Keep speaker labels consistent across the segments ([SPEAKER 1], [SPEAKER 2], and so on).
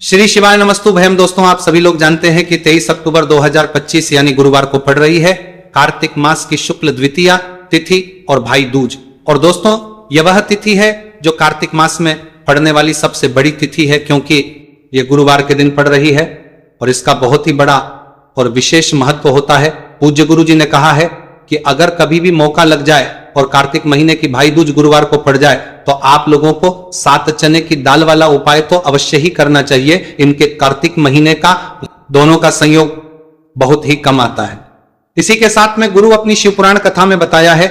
[SPEAKER 1] श्री शिवाय नमस्तुभयम। दोस्तों, आप सभी लोग जानते हैं कि 23 अक्टूबर 2025 यानी गुरुवार को पड़ रही है कार्तिक मास की शुक्ल द्वितीया तिथि और भाई दूज। और दोस्तों, यह वह तिथि है जो कार्तिक मास में पड़ने वाली सबसे बड़ी तिथि है, क्योंकि यह गुरुवार के दिन पड़ रही है और इसका बहुत ही बड़ा और विशेष महत्व होता है। पूज्य गुरु जी ने कहा है कि अगर कभी भी मौका लग जाए और कार्तिक महीने की भाई दूज गुरुवार को पड़ जाए तो आप लोगों को 7 चने की दाल वाला उपाय तो अवश्य ही करना चाहिए। इनके कार्तिक महीने का दोनों का संयोग बहुत ही कम आता है। इसी के साथ में गुरु अपनी शिवपुराण कथा में बताया है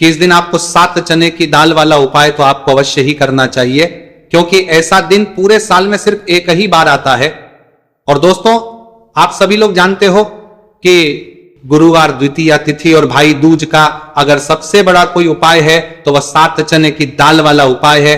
[SPEAKER 1] कि इस दिन आपको 7 चने की दाल वाला उपाय तो आपको अवश्य ही करना चाहिए, क्योंकि ऐसा दिन पूरे साल में सिर्फ एक ही बार आता है। और दोस्तों, आप सभी लोग जानते हो कि गुरुवार द्वितीया तिथि और भाई दूज का अगर सबसे बड़ा कोई उपाय है तो वह 7 चने की दाल वाला उपाय है।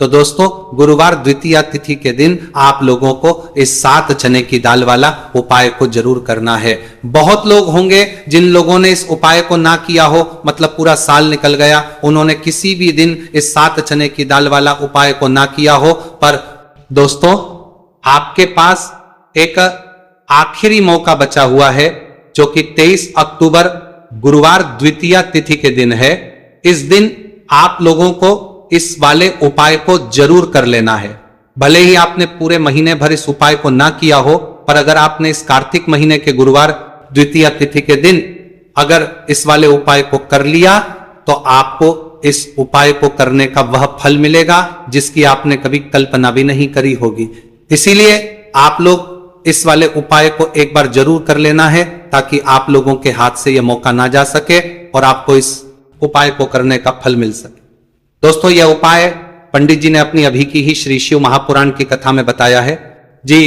[SPEAKER 1] तो दोस्तों, गुरुवार द्वितीया तिथि के दिन आप लोगों को इस 7 चने की दाल वाला उपाय को जरूर करना है। बहुत लोग होंगे जिन लोगों ने इस उपाय को ना किया हो, मतलब पूरा साल निकल गया, उन्होंने किसी भी दिन इस 7 चने की दाल वाला उपाय को ना किया हो। पर दोस्तों, आपके पास एक आखिरी मौका बचा हुआ है, जो कि 23 अक्टूबर गुरुवार द्वितीया तिथि के दिन है। इस दिन आप लोगों को इस वाले उपाय को जरूर कर लेना है। भले ही आपने पूरे महीने भर इस उपाय को ना किया हो, पर अगर आपने इस कार्तिक महीने के गुरुवार द्वितीया तिथि के दिन अगर इस वाले उपाय को कर लिया तो आपको इस उपाय को करने का वह फल मिलेगा जिसकी आपने कभी कल्पना भी नहीं करी होगी। इसीलिए आप लोग इस वाले उपाय को एक बार जरूर कर लेना है, ताकि आप लोगों के हाथ से यह मौका ना जा सके और आपको इस उपाय को करने का फल मिल सके। दोस्तों, यह उपाय पंडित जी ने अपनी अभी की ही श्री शिव महापुराण की कथा में बताया है जी।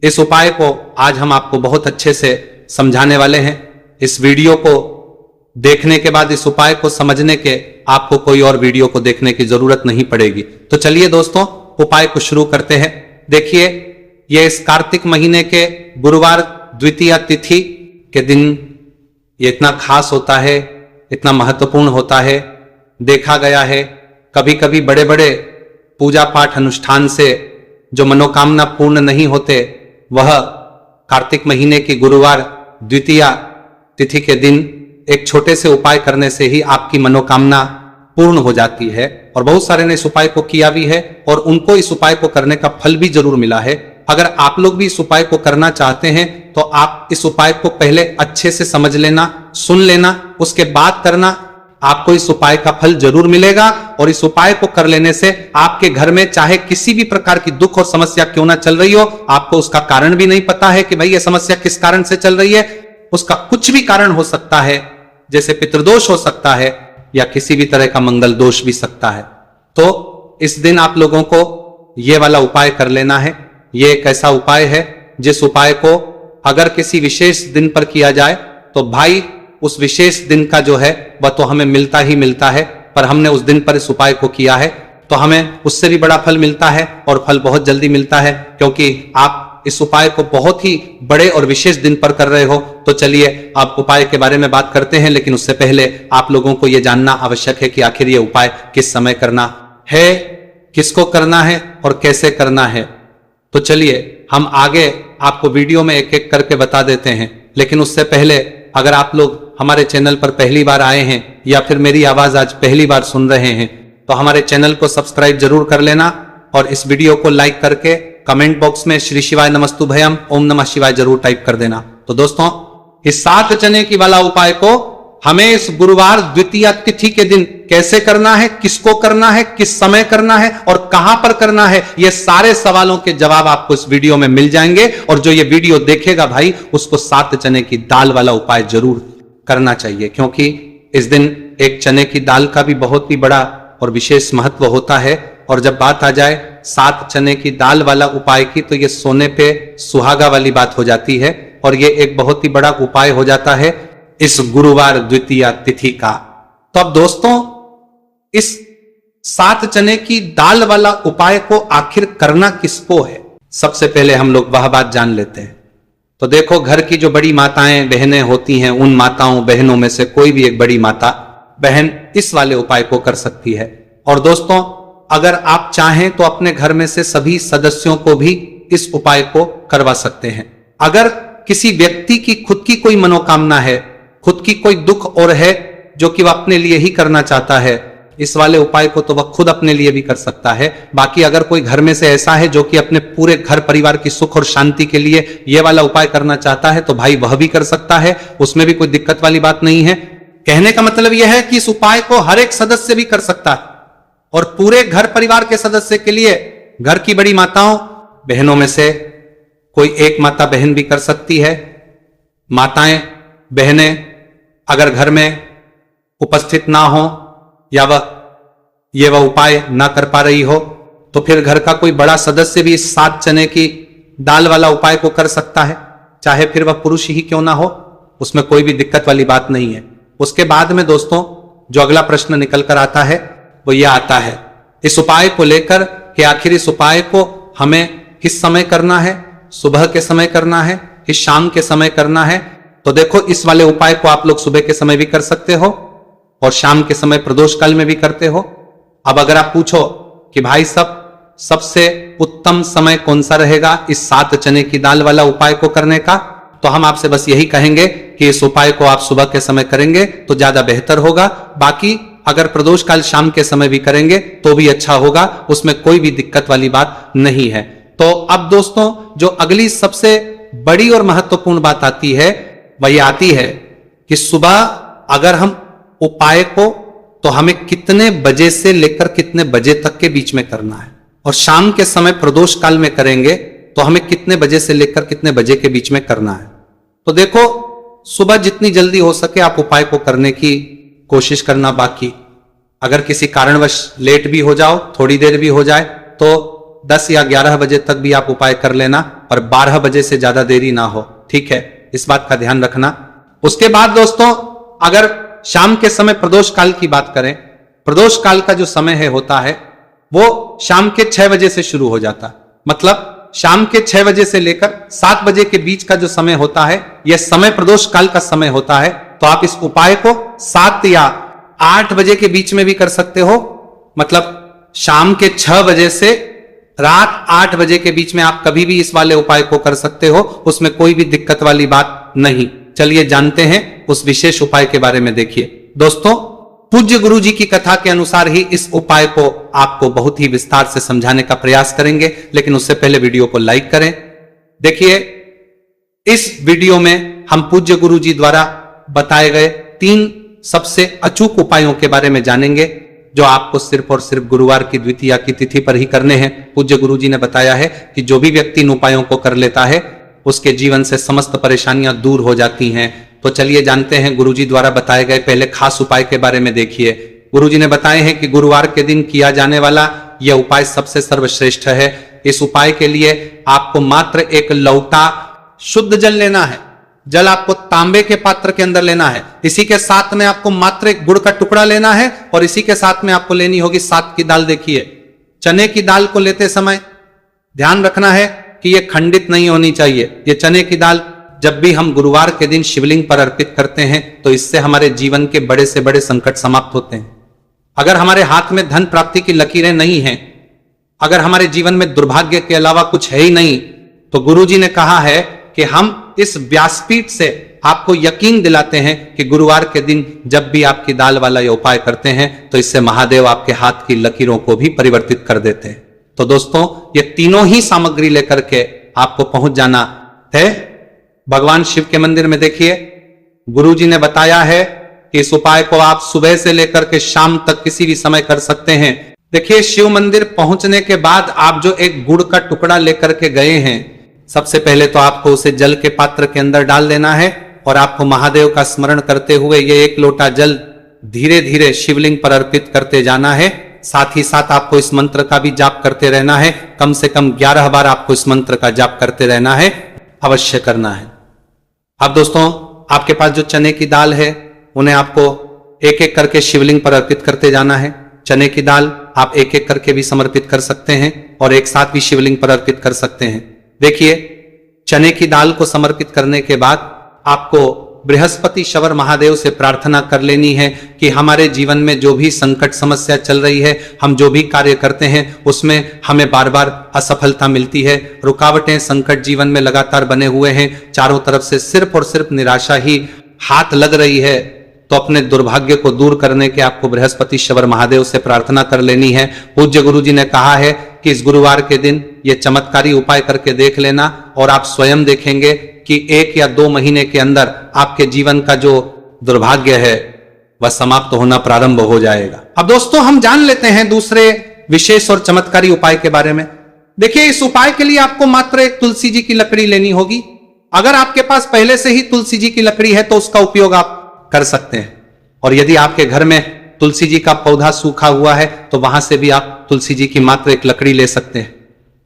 [SPEAKER 1] इस उपाय को आज हम आपको बहुत अच्छे से समझाने वाले हैं। इस वीडियो को देखने के बाद इस उपाय को समझने के आपको कोई और वीडियो को देखने की जरूरत नहीं पड़ेगी। तो चलिए दोस्तों, उपाय को शुरू करते हैं। देखिए, यह इस कार्तिक महीने के गुरुवार द्वितीया तिथि के दिन ये इतना खास होता है, इतना महत्वपूर्ण होता है। देखा गया है कभी कभी बड़े बड़े पूजा पाठ अनुष्ठान से जो मनोकामना पूर्ण नहीं होते, वह कार्तिक महीने की गुरुवार द्वितीया तिथि के दिन एक छोटे से उपाय करने से ही आपकी मनोकामना पूर्ण हो जाती है। और बहुत सारे ने इस उपाय को किया भी है और उनको इस उपाय को करने का फल भी जरूर मिला है। अगर आप लोग भी इस उपाय को करना चाहते हैं तो आप इस उपाय को पहले अच्छे से समझ लेना, सुन लेना, उसके बाद करना। आपको इस उपाय का फल जरूर मिलेगा और इस उपाय को कर लेने से आपके घर में चाहे किसी भी प्रकार की दुख और समस्या क्यों ना चल रही हो, आपको उसका कारण भी नहीं पता है कि भाई ये समस्या किस कारण से चल रही है, उसका कुछ भी कारण हो सकता है, जैसे पितृदोष हो सकता है या किसी भी तरह का मंगल दोष भी सकता है। तो इस दिन आप लोगों को ये वाला उपाय कर लेना है। ये एक ऐसा उपाय है जिस उपाय को अगर किसी विशेष दिन पर किया जाए तो भाई उस विशेष दिन का जो है वह तो हमें मिलता ही मिलता है, पर हमने उस दिन पर इस उपाय को किया है तो हमें उससे भी बड़ा फल मिलता है और फल बहुत जल्दी मिलता है, क्योंकि आप इस उपाय को बहुत ही बड़े और विशेष दिन पर कर रहे हो। तो चलिए आप उपाय के बारे में बात करते हैं, लेकिन उससे पहले आप लोगों को यह जानना आवश्यक है कि आखिर ये उपाय किस समय करना है, किसको करना है और कैसे करना है। तो चलिए हम आगे आपको वीडियो में एक एक करके बता देते हैं। लेकिन उससे पहले अगर आप लोग हमारे चैनल पर पहली बार आए हैं या फिर मेरी आवाज आज पहली बार सुन रहे हैं तो हमारे चैनल को सब्सक्राइब जरूर कर लेना और इस वीडियो को लाइक करके कमेंट बॉक्स में श्री शिवाय नमस्तुभयम ओम नमः शिवाय जरूर टाइप कर देना। तो दोस्तों, इस 7 चने की वाला उपाय को हमें इस गुरुवार द्वितीया तिथि के दिन कैसे करना है, किसको करना है, किस समय करना है और कहां पर करना है, ये सारे सवालों के जवाब आपको इस वीडियो में मिल जाएंगे। और जो ये वीडियो देखेगा भाई, उसको 7 चने की दाल वाला उपाय जरूर करना चाहिए, क्योंकि इस दिन एक चने की दाल का भी बहुत ही बड़ा और विशेष महत्व होता है। और जब बात आ जाए 7 चने की दाल वाला उपाय की, तो ये सोने पे सुहागा वाली बात हो जाती है और ये एक बहुत ही बड़ा उपाय हो जाता है इस गुरुवार द्वितीया तिथि का। तो अब दोस्तों, इस 7 चने की दाल वाला उपाय को आखिर करना किसको है, सबसे पहले हम लोग वह बात जान लेते हैं। तो देखो, घर की जो बड़ी माताएं बहनें होती हैं, उन माताओं बहनों में से कोई भी एक बड़ी माता बहन इस वाले उपाय को कर सकती है। और दोस्तों, अगर आप चाहें तो अपने घर में से सभी सदस्यों को भी इस उपाय को करवा सकते हैं। अगर किसी व्यक्ति की खुद की कोई मनोकामना है, खुद की कोई दुख और है जो कि वह अपने लिए ही करना चाहता है, इस वाले उपाय को तो वह खुद अपने लिए भी कर सकता है। बाकी अगर कोई घर में से ऐसा है जो कि अपने पूरे घर परिवार की सुख और शांति के लिए यह वाला उपाय करना चाहता है तो भाई वह भी कर सकता है, उसमें भी कोई दिक्कत वाली बात नहीं है। कहने का मतलब यह है कि इस उपाय को हर एक सदस्य भी कर सकता है और पूरे घर परिवार के सदस्य के लिए घर की बड़ी माताओं बहनों में से कोई एक माता बहन भी कर सकती है। माताएं बहनें अगर घर में उपस्थित ना हो या वह उपाय ना कर पा रही हो तो फिर घर का कोई बड़ा सदस्य भी इस 7 चने की दाल वाला उपाय को कर सकता है, चाहे फिर वह पुरुष ही क्यों ना हो, उसमें कोई भी दिक्कत वाली बात नहीं है। उसके बाद में दोस्तों जो अगला प्रश्न निकल कर आता है वो यह आता है इस उपाय को लेकर कि आखिर इस उपाय को हमें किस समय करना है, सुबह के समय करना है कि शाम के समय करना है। तो देखो इस वाले उपाय को आप लोग सुबह के समय भी कर सकते हो और शाम के समय प्रदोष काल में भी करते हो। अब अगर आप पूछो कि भाई सबसे उत्तम समय कौन सा रहेगा इस 7 चने की दाल वाला उपाय को करने का, तो हम आपसे बस यही कहेंगे कि इस उपाय को आप सुबह के समय करेंगे तो ज्यादा बेहतर होगा। बाकी अगर प्रदोष काल शाम के समय भी करेंगे तो भी अच्छा होगा, उसमें कोई भी दिक्कत वाली बात नहीं है। तो अब दोस्तों जो अगली सबसे बड़ी और महत्वपूर्ण बात आती है वह ये आती है कि सुबह अगर हम उपाय को तो हमें कितने बजे से लेकर कितने बजे तक के बीच में करना है, और शाम के समय प्रदोष काल में करेंगे तो हमें कितने बजे से लेकर कितने बजे के बीच में करना है। तो देखो सुबह जितनी जल्दी हो सके आप उपाय को करने की कोशिश करना। बाकी अगर किसी कारणवश लेट भी हो जाओ, थोड़ी देर भी हो जाए, तो 10 या 11 बजे तक भी आप उपाय कर लेना, पर 12 बजे से ज्यादा देरी ना हो, ठीक है, इस बात का ध्यान रखना। उसके बाद दोस्तों अगर शाम के समय प्रदोष काल की बात करें, प्रदोष काल का जो समय है होता है वो शाम के 6 बजे से शुरू हो जाता है। मतलब शाम के 6 बजे से लेकर 7 बजे के बीच का जो समय होता है यह समय प्रदोष काल का समय होता है। तो आप इस उपाय को 7 या 8 बजे के बीच में भी कर सकते हो। मतलब शाम के 6 बजे से रात 8 बजे के बीच में आप कभी भी इस वाले उपाय को कर सकते हो, उसमें कोई भी दिक्कत वाली बात नहीं। चलिए जानते हैं उस विशेष उपाय के बारे में। देखिए दोस्तों पूज्य गुरु जी की कथा के अनुसार ही इस उपाय को आपको बहुत ही विस्तार से समझाने का प्रयास करेंगे, लेकिन उससे पहले वीडियो को लाइक करें। देखिए इस वीडियो में हम पूज्य गुरु जी द्वारा बताए गए 3 सबसे अचूक उपायों के बारे में जानेंगे जो आपको सिर्फ और सिर्फ गुरुवार की द्वितीया की तिथि पर ही करने हैं। पूज्य गुरु जी ने बताया है कि जो भी व्यक्ति इन उपायों को कर लेता है उसके जीवन से समस्त परेशानियां दूर हो जाती हैं। तो चलिए जानते हैं गुरुजी द्वारा बताए गए पहले खास उपाय के बारे में। देखिए गुरुजी ने बताए हैं कि गुरुवार के दिन किया जाने वाला यह उपाय सबसे सर्वश्रेष्ठ है। इस उपाय के लिए आपको मात्र एक लौटा शुद्ध जल लेना है। जल आपको तांबे के पात्र के अंदर लेना है। इसी के साथ में आपको मात्र एक गुड़ का टुकड़ा लेना है और इसी के साथ में आपको लेनी होगी 7 की दाल। देखिए चने की दाल को लेते समय ध्यान रखना है कि यह खंडित नहीं होनी चाहिए। यह चने की दाल जब भी हम गुरुवार के दिन शिवलिंग पर अर्पित करते हैं तो इससे हमारे जीवन के बड़े से बड़े संकट समाप्त होते हैं। अगर हमारे हाथ में धन प्राप्ति की लकीरें नहीं हैं, अगर हमारे जीवन में दुर्भाग्य के अलावा कुछ है ही नहीं, तो गुरुजी ने कहा है कि हम इस व्यासपीठ से आपको यकीन दिलाते हैं कि गुरुवार के दिन जब भी आपकी दाल वाला ये उपाय करते हैं तो इससे महादेव आपके हाथ की लकीरों को भी परिवर्तित कर देते हैं। तो दोस्तों ये तीनों ही सामग्री लेकर के आपको पहुंच जाना है भगवान शिव के मंदिर में। देखिए गुरुजी ने बताया है कि इस उपाय को आप सुबह से लेकर के शाम तक किसी भी समय कर सकते हैं। देखिए शिव मंदिर पहुंचने के बाद आप जो एक गुड़ का टुकड़ा लेकर के गए हैं, सबसे पहले तो आपको उसे जल के पात्र के अंदर डाल देना है और आपको महादेव का स्मरण करते हुए ये 1 लोटा जल धीरे धीरे शिवलिंग पर अर्पित करते जाना है। साथ ही साथ आपको इस मंत्र का भी जाप करते रहना है। कम से कम 11 बार आपको इस मंत्र का जाप करते रहना है, अवश्य करना है। अब दोस्तों आपके पास जो चने की दाल है उन्हें आपको एक एक करके शिवलिंग पर अर्पित करते जाना है। चने की दाल आप एक एक करके भी समर्पित कर सकते हैं और एक साथ भी शिवलिंग पर अर्पित कर सकते हैं। देखिए चने की दाल को समर्पित करने के बाद आपको बृहस्पति शवर महादेव से प्रार्थना कर लेनी है कि हमारे जीवन में जो भी संकट समस्या चल रही है, हम जो भी कार्य करते हैं उसमें हमें बार बार असफलता मिलती है, रुकावटें संकट जीवन में लगातार बने हुए हैं, चारों तरफ से सिर्फ और सिर्फ निराशा ही हाथ लग रही है, तो अपने दुर्भाग्य को दूर करने के आपको बृहस्पति शवर महादेव से प्रार्थना कर लेनी है। पूज्य गुरु जी ने कहा है कि इस गुरुवार के दिन ये चमत्कारी उपाय करके देख लेना और आप स्वयं देखेंगे कि 1 या 2 महीने के अंदर आपके जीवन का जो दुर्भाग्य है वह समाप्त होना प्रारंभ हो जाएगा। अब दोस्तों हम जान लेते हैं दूसरे विशेष और चमत्कारी उपाय के बारे में। देखिए, इस उपाय के लिए आपको मात्र एक तुलसी जी की लकड़ी लेनी होगी। अगर आपके पास पहले से ही तुलसी जी की लकड़ी है तो उसका उपयोग आप कर सकते हैं, और यदि आपके घर में तुलसी जी का पौधा सूखा हुआ है तो वहां से भी आप तुलसी जी की मात्र एक लकड़ी ले सकते हैं।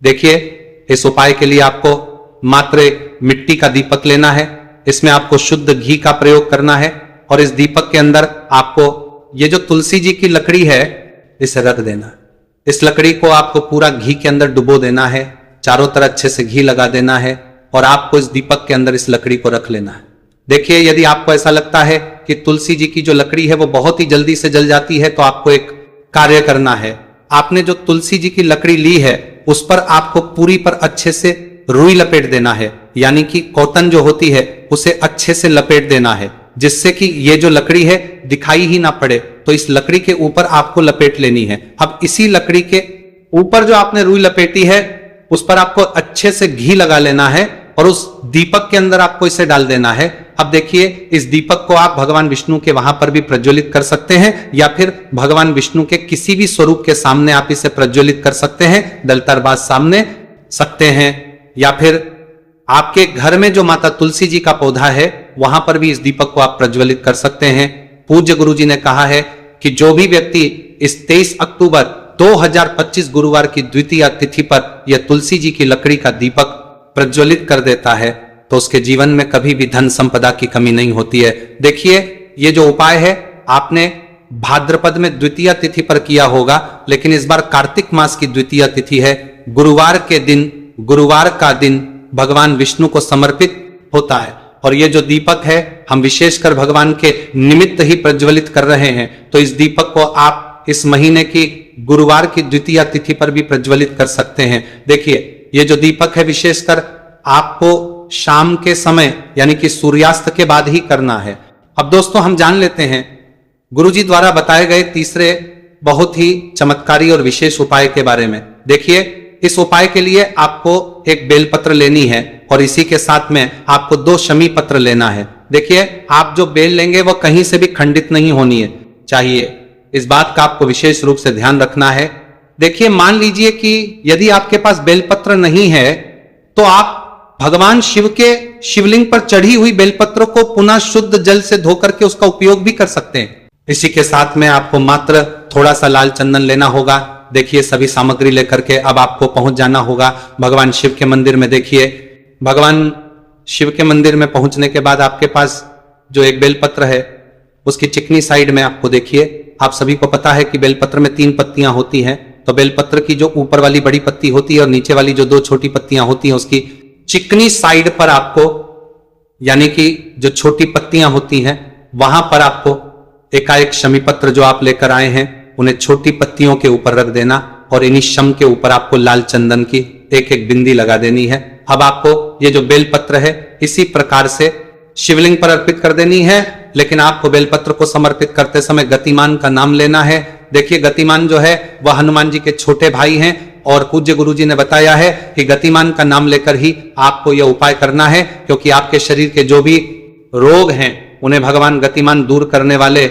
[SPEAKER 1] देखिए, इस उपाय के लिए आपको मात्र एक मिट्टी का दीपक लेना है, इसमें आपको शुद्ध घी का प्रयोग करना है, और इस दीपक के अंदर आपको ये जो तुलसी जी की लकड़ी है इसे रख देना। इस लकड़ी को आपको पूरा घी के अंदर डुबो देना है, चारों तरफ अच्छे से घी लगा देना है, और आपको इस दीपक के अंदर इस लकड़ी को रख लेना है। देखिए, यदि आपको ऐसा लगता है कि तुलसी जी की जो लकड़ी है वो बहुत ही जल्दी से जल जाती है, तो आपको एक कार्य करना है। आपने जो तुलसी जी की लकड़ी ली है उस पर आपको पूरी पर अच्छे से रुई लपेट देना है, यानी कि कॉटन जो होती है उसे अच्छे से लपेट देना है, जिससे कि ये जो लकड़ी है दिखाई ही ना पड़े। तो इस लकड़ी के ऊपर आपको लपेट लेनी है। अब इसी लकड़ी के ऊपर जो आपने रुई लपेटी है उस पर आपको अच्छे से घी लगा लेना है, और उस दीपक के अंदर आपको इसे डाल देना है। अब देखिए, इस दीपक को आप भगवान विष्णु के वहां पर भी प्रज्वलित कर सकते हैं, या फिर भगवान विष्णु के किसी भी स्वरूप के सामने आप इसे प्रज्वलित कर सकते हैं, दलतरबाज सामने सकते हैं, या फिर आपके घर में जो माता तुलसी जी का पौधा है वहां पर भी इस दीपक को आप प्रज्वलित कर सकते हैं। पूज्य गुरु जी ने कहा है कि जो भी व्यक्ति इस 23 अक्टूबर 2025 गुरुवार की द्वितीय तिथि पर यह तुलसी जी की लकड़ी का दीपक प्रज्वलित कर देता है तो उसके जीवन में कभी भी धन संपदा की कमी नहीं होती है। देखिए, ये जो उपाय है आपने भाद्रपद में द्वितीय तिथि पर किया होगा, लेकिन इस बार कार्तिक मास की द्वितीय तिथि है, गुरुवार के दिन, गुरुवार का दिन भगवान विष्णु को समर्पित होता है, और ये जो दीपक है हम विशेषकर भगवान के निमित्त ही प्रज्वलित कर रहे हैं। तो इस दीपक को आप इस महीने की गुरुवार की द्वितीय तिथि पर भी प्रज्वलित कर सकते हैं। देखिए, ये जो दीपक है विशेषकर आपको शाम के समय यानी कि सूर्यास्त के बाद ही करना है। अब दोस्तों हम जान लेते हैं गुरुजी द्वारा बताए गए तीसरे बहुत ही चमत्कारी और विशेष उपाय के बारे में। देखिए, इस उपाय के लिए आपको एक बेलपत्र लेनी है, और इसी के साथ में आपको 2 शमी पत्र लेना है। देखिए, आप जो बेल लेंगे वो कहीं से भी खंडित नहीं होनी है चाहिए, इस बात का आपको विशेष रूप से ध्यान रखना है। देखिए, मान लीजिए कि यदि आपके पास बेलपत्र नहीं है तो आप भगवान शिव के शिवलिंग पर चढ़ी हुई बेलपत्र को पुनः शुद्ध जल से धोकर के उसका उपयोग भी कर सकते हैं। इसी के साथ में आपको मात्र थोड़ा सा लाल चंदन लेना होगा। देखिए, सभी सामग्री लेकर के अब आपको पहुंच जाना होगा भगवान शिव के मंदिर में। देखिए, भगवान शिव के मंदिर में पहुंचने के बाद आपके पास जो एक बेलपत्र है उसकी चिकनी साइड में आपको देखिए, आप सभी को पता है कि बेलपत्र में 3 पत्तियां होती हैं। तो बेलपत्र की जो ऊपर वाली बड़ी पत्ती होती है और नीचे वाली जो 2 छोटी पत्तियां होती हैं उसकी चिकनी साइड पर आपको, यानी कि जो छोटी पत्तियां होती हैं वहां पर आपको एकाएक शमी पत्र जो आप लेकर आए हैं उन्हें छोटी पत्तियों के ऊपर रख देना, और इन्हीं शम के ऊपर आपको लाल चंदन की एक एक बिंदी लगा देनी है। अब आपको ये जो बेलपत्र है इसी प्रकार से शिवलिंग पर अर्पित कर देनी है, लेकिन आपको बेलपत्र को समर्पित करते समय गतिमान का नाम लेना है। देखिए, गतिमान जो है वह हनुमान जी के छोटे भाई हैं, और पूज्य गुरु जी ने बताया है कि गतिमान का नाम लेकर ही आपको यह उपाय करना है, क्योंकि आपके शरीर के जो भी रोग हैं उन्हें भगवान गतिमान दूर करने वाले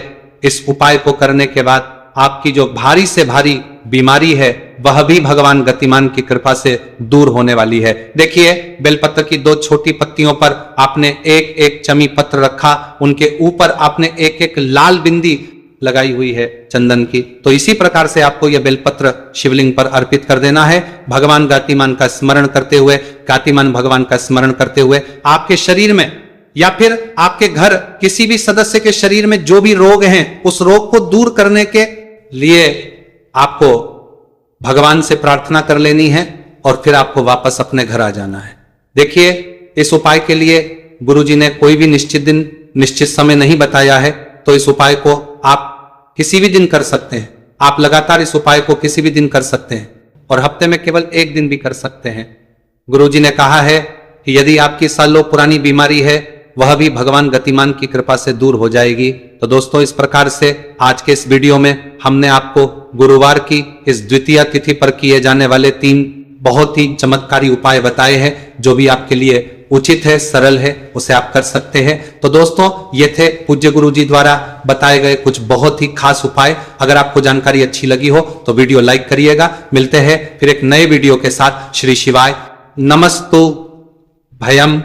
[SPEAKER 1] इस उपाय को करने के बाद आपकी जो भारी से भारी बीमारी है वह भी भगवान गतिमान की कृपा से दूर होने वाली है। देखिए, बेलपत्र की 2 छोटी पत्तियों पर आपने एक एक चमी पत्र रखा, उनके ऊपर आपने एक एक लाल बिंदी लगाई हुई है चंदन की। तो इसी प्रकार से आपको यह बेलपत्र शिवलिंग पर अर्पित कर देना है। भगवान गातिमान का स्मरण करते हुए, गातिमान भगवान का स्मरण करते हुए आपके शरीर में या फिर आपके घर किसी भी सदस्य के शरीर में जो भी रोग हैं उस रोग को दूर करने के लिए आपको भगवान से प्रार्थना कर लेनी है, और फिर आपको वापस अपने घर आ जाना है। देखिए, इस उपाय के लिए गुरुजी ने कोई भी निश्चित दिन निश्चित समय नहीं बताया है, तो इस उपाय को आप किसी भी दिन कर सकते हैं। आप लगातार इस उपाय को किसी भी दिन कर सकते हैं और हफ्ते में केवल एक दिन भी कर सकते हैं। गुरुजी ने कहा है कि यदि आपकी सालों पुरानी बीमारी है, वह भी भगवान गतिमान की कृपा से दूर हो जाएगी। तो दोस्तों, इस प्रकार से आज के इस वीडियो में हमने आपको गुरुवार की इस द्वितीया तिथि पर किए जाने वाले 3 बहुत ही चमत्कारी उपाय बताए हैं, जो भी आपके लिए उचित है, सरल है, उसे आप कर सकते हैं। तो दोस्तों, ये थे पूज्य गुरुजी द्वारा बताए गए कुछ बहुत ही खास उपाय। अगर आपको जानकारी अच्छी लगी हो तो वीडियो लाइक करिएगा। मिलते हैं फिर एक नए वीडियो के साथ। श्री शिवाय। नमस्तु भयम